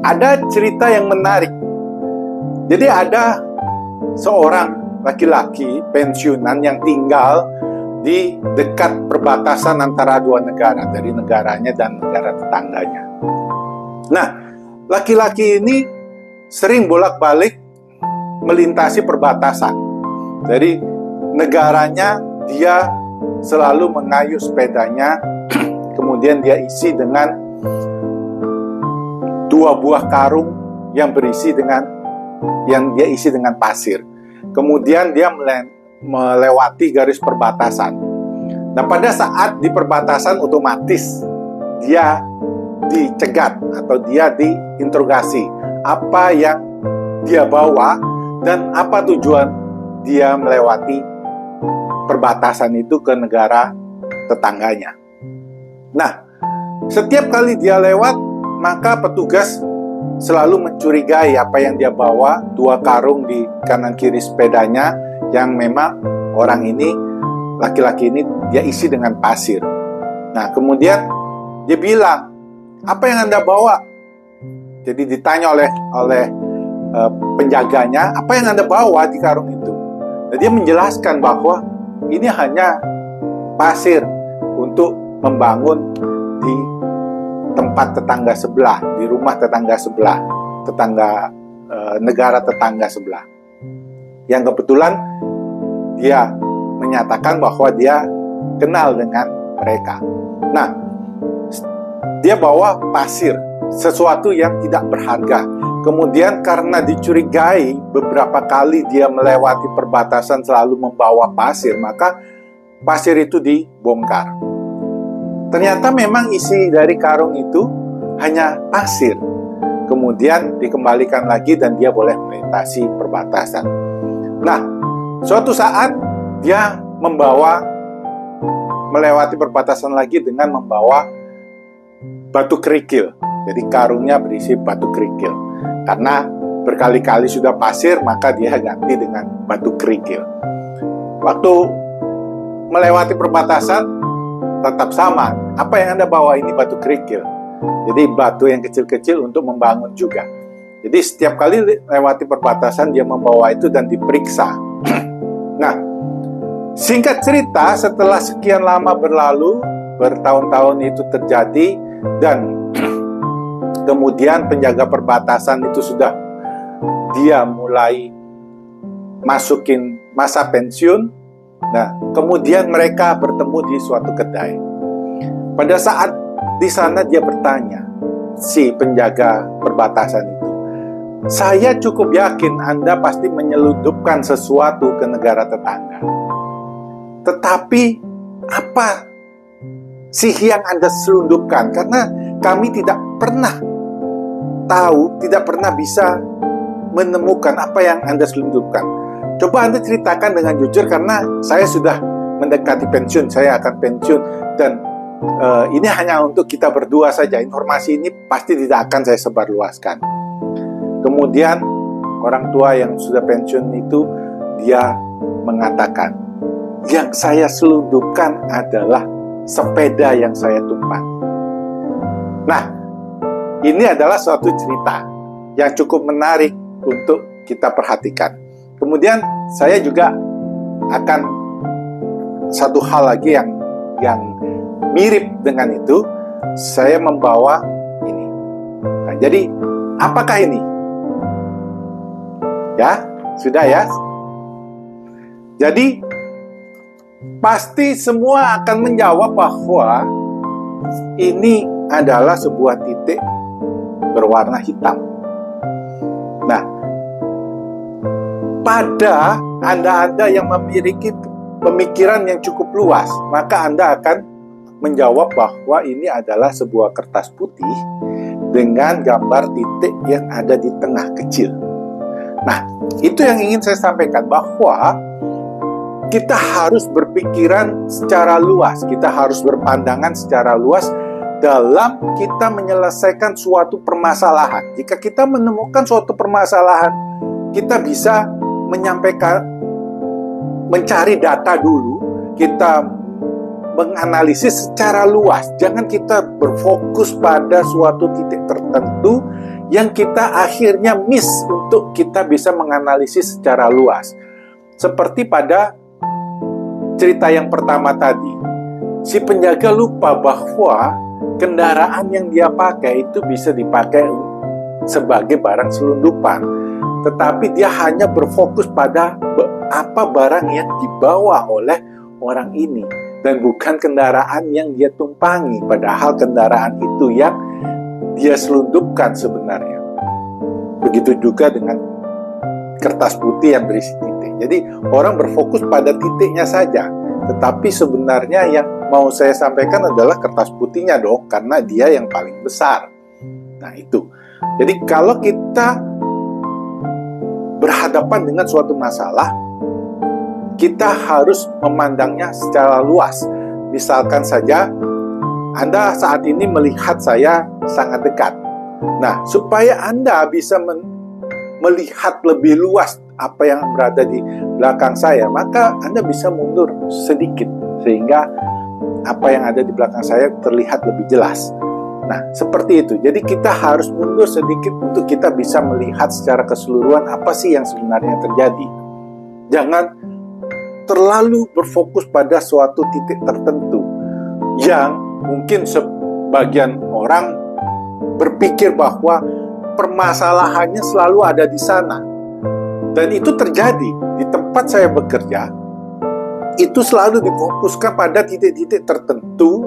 ada cerita yang menarik. Jadi ada seorang laki-laki pensiunan yang tinggal di dekat perbatasan antara dua negara, dari negaranya dan negara tetangganya. Nah, laki-laki ini sering bolak-balik melintasi perbatasan. Dari negaranya dia selalu mengayuh sepedanya, kemudian dia isi dengan 2 buah karung yang dia isi dengan pasir. Kemudian dia melewati garis perbatasan. Nah, pada saat di perbatasan otomatis dia dicegat atau dia diinterogasi apa yang dia bawa dan apa tujuan dia melewati perbatasan itu ke negara tetangganya. Nah, setiap kali dia lewat, maka petugas selalu mencurigai apa yang dia bawa, 2 karung di kanan kiri sepedanya yang memang orang ini, laki-laki ini dia isi dengan pasir. Nah, kemudian dia bilang, apa yang Anda bawa? Jadi ditanya oleh penjaganya, apa yang Anda bawa di karung itu? Dan dia menjelaskan bahwa ini hanya pasir untuk membangun di tempat tetangga sebelah, di rumah tetangga sebelah, negara tetangga sebelah. Yang kebetulan dia menyatakan bahwa dia kenal dengan mereka. Nah, dia bawa pasir, sesuatu yang tidak berharga. Kemudian karena dicurigai beberapa kali dia melewati perbatasan selalu membawa pasir, maka pasir itu dibongkar. Ternyata memang isi dari karung itu hanya pasir. Kemudian dikembalikan lagi dan dia boleh melintasi perbatasan. Nah, suatu saat dia melewati perbatasan lagi dengan membawa batu kerikil. Jadi karungnya berisi batu kerikil. Karena berkali-kali sudah pasir, maka dia ganti dengan batu kerikil. Waktu melewati perbatasan, tetap sama. Apa yang Anda bawa ini batu kerikil. Jadi batu yang kecil-kecil untuk membangun juga. Jadi setiap kali lewati perbatasan, dia membawa itu dan diperiksa. Nah, singkat cerita, setelah sekian lama berlalu, bertahun-tahun itu terjadi, dan kemudian penjaga perbatasan itu sudah dia mulai masukin masa pensiun. Nah, kemudian mereka bertemu di suatu kedai. Pada saat di sana dia bertanya, si penjaga perbatasan itu, saya cukup yakin Anda pasti menyelundupkan sesuatu ke negara tetangga. Tetapi apa sih yang Anda selundupkan? Karena kami tidak pernah tahu, tidak pernah bisa menemukan apa yang Anda selundupkan. Coba Anda ceritakan dengan jujur, karena saya sudah mendekati pensiun, saya akan pensiun, dan ini hanya untuk kita berdua saja. Informasi ini pasti tidak akan saya sebarluaskan. Kemudian orang tua yang sudah pensiun itu, dia mengatakan, yang saya selundupkan adalah sepeda yang saya tumpangi. Nah, ini adalah suatu cerita yang cukup menarik untuk kita perhatikan. Kemudian saya juga akan satu hal lagi yang mirip dengan itu, saya membawa ini. Nah, jadi apakah ini? Ya, sudah ya. Jadi pasti semua akan menjawab bahwa ini adalah sebuah titik berwarna hitam. Nah, pada Anda yang memiliki pemikiran yang cukup luas, maka Anda akan menjawab bahwa ini adalah sebuah kertas putih dengan gambar titik yang ada di tengah kecil. Nah, itu yang ingin saya sampaikan, bahwa kita harus berpikiran secara luas, kita harus berpandangan secara luas dalam kita menyelesaikan suatu permasalahan. Jika kita menemukan suatu permasalahan, kita bisa mencari data dulu, kita menganalisis secara luas. Jangan kita berfokus pada suatu titik tertentu yang kita akhirnya miss untuk kita bisa menganalisis secara luas. Seperti pada cerita yang pertama tadi, si penjaga lupa bahwa kendaraan yang dia pakai itu bisa dipakai sebagai barang selundupan. Tetapi dia hanya berfokus pada apa barang yang dibawa oleh orang ini, dan bukan kendaraan yang dia tumpangi, padahal kendaraan itu yang dia selundupkan sebenarnya. Begitu juga dengan kertas putih yang berisi titik. Jadi orang berfokus pada titiknya saja, tetapi sebenarnya yang mau saya sampaikan adalah kertas putihnya dong, karena dia yang paling besar. Nah itu. Jadi kalau kita berhadapan dengan suatu masalah, kita harus memandangnya secara luas. Misalkan saja, Anda saat ini melihat saya sangat dekat. Nah, supaya Anda bisa melihat lebih luas apa yang berada di belakang saya, maka Anda bisa mundur sedikit, sehingga apa yang ada di belakang saya terlihat lebih jelas. Nah, seperti itu. Jadi kita harus mundur sedikit untuk kita bisa melihat secara keseluruhan apa sih yang sebenarnya terjadi. Jangan terlalu berfokus pada suatu titik tertentu yang mungkin sebagian orang berpikir bahwa permasalahannya selalu ada di sana. Dan itu terjadi di tempat saya bekerja. Itu selalu difokuskan pada titik-titik tertentu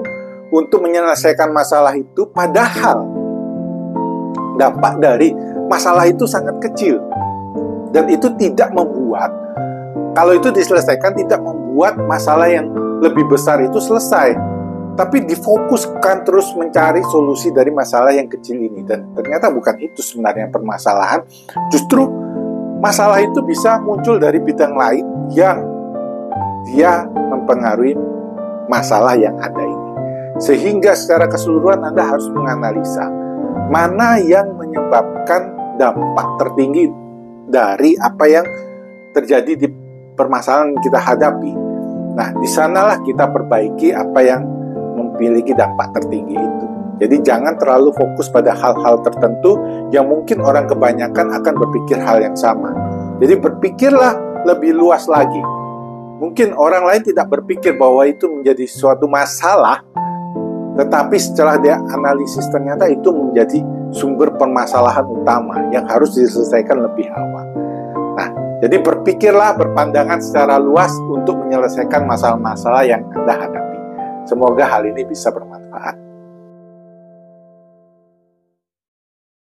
untuk menyelesaikan masalah itu, padahal dampak dari masalah itu sangat kecil. Dan itu tidak membuat, kalau itu diselesaikan, tidak membuat masalah yang lebih besar itu selesai. Tapi difokuskan terus mencari solusi dari masalah yang kecil ini. Dan ternyata bukan itu sebenarnya permasalahan. Justru masalah itu bisa muncul dari bidang lain yang dia mempengaruhi masalah yang ada ini. Sehingga secara keseluruhan Anda harus menganalisa mana yang menyebabkan dampak tertinggi dari apa yang terjadi di permasalahan yang kita hadapi. Nah, di sanalah kita perbaiki apa yang memiliki dampak tertinggi itu. Jadi jangan terlalu fokus pada hal-hal tertentu yang mungkin orang kebanyakan akan berpikir hal yang sama. Jadi berpikirlah lebih luas lagi. Mungkin orang lain tidak berpikir bahwa itu menjadi suatu masalah, tetapi setelah dia analisis ternyata itu menjadi sumber permasalahan utama yang harus diselesaikan lebih awal. Nah, jadi berpikirlah, berpandangan secara luas untuk menyelesaikan masalah-masalah yang Anda hadapi. Semoga hal ini bisa bermanfaat.